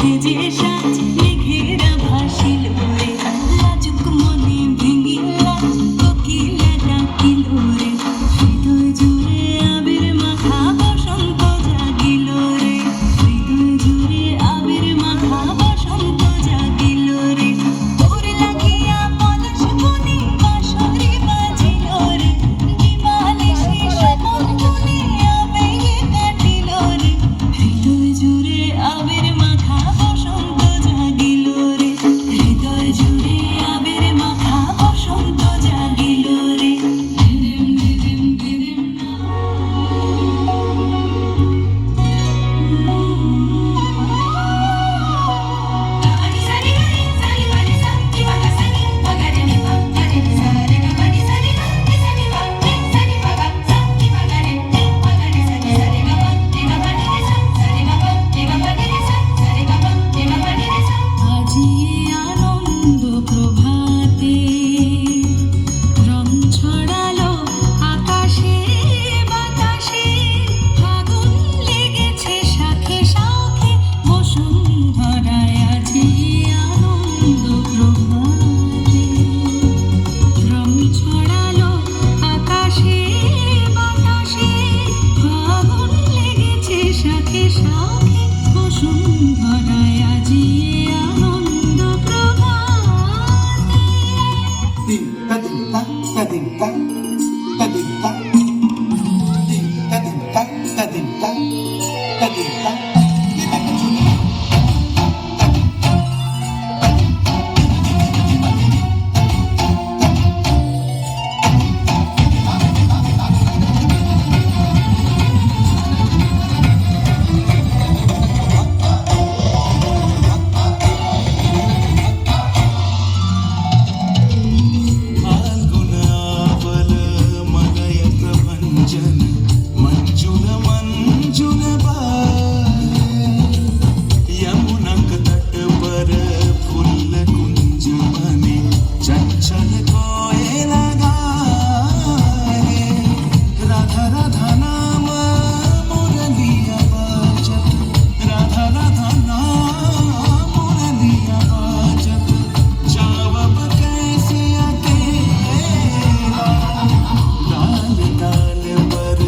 সেজে সাজ মেঘেরা ভাসিল রে লাজুক মনে ভেঙিলা কোকিলা ডাকিল রে হৃদয় জুড়ে আবির মাখা বসন্ত জাগিল রে হৃদয় জুড়ে আবির মাখা বসন্ত জাগিল রে তোর লাগিয়া পলাশ বনে বাঁশরি বাজিল রে বিমালে শেষ মন বনে আবেগে কাটিল রে হৃদয় জুড়ে আবির মাখা বসন্ত জাগিল রে হৃদয় জুড়ে আবির মাখা বসন্ত জাগিল রে ধিরিম ধিরিম ধিরিম আজিয়ে আনন্দ প্রভাতে রং ছড়ালো আকাশে বাতাসে ফাগুন লেগেছে শাখে শাখে বসুন্ধরায় আজিয়ে আনন্দ প্রভাতে রং ছড়ালো আকাশে বাতাসে ফাগুন লেগেছে শাখে শাখে বসুন্ধরায় আজিয়ে আনন্দ প্রভাতে Din ta din ta ta din ta ta din ta din ta din ta ta din ta ta din ta फाल्गुनावल मलय प्रभंजन मंजुल मंजुल यमुनक तट पर फूल कुंज बने चंचल कोयल गाए राधा राधा नाम मुरलिया बाजत राधा राधा नाम मुरलिया बाजत जावब कैसे अकेला लाल लाल पर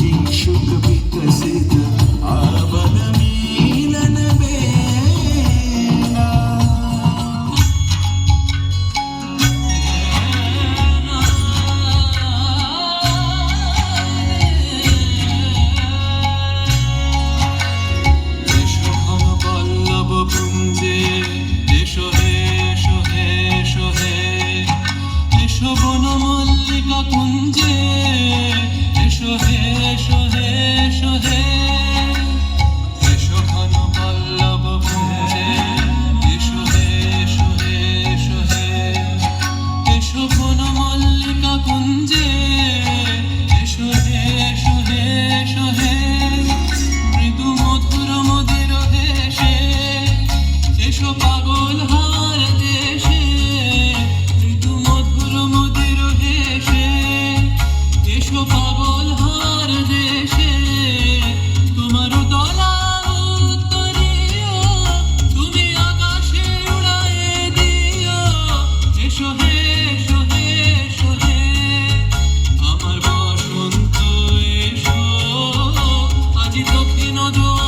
किंशुक विकसित आवल मिलन बेला এসো ঘন পল্লব পুঞ্জে এসো হে এসো হে এসো হে এসো বন মল্লিকা কুঞ্জে এসো হে এসো হে এসো হে এসো ঘন পল্লব পুঞ্জে এসো হে এসো হে এসো হে এসো বন মল্লিকা কুঞ্জে এসো হে এসো হে এসো হে মৃদু মধুর মদির হেসে এসো পাগল হাওয়ার দেশে মৃদু মধুর মদির হেসে এসো পাগল হাওয়ার দেশে তোমার দলা উত্তরীয় তুমি আকাশে উড়ায়ে দিও এসো হে এসো হে এসো হে আমার বসন্ত এসো আজি দক্ষিণ জোয়ার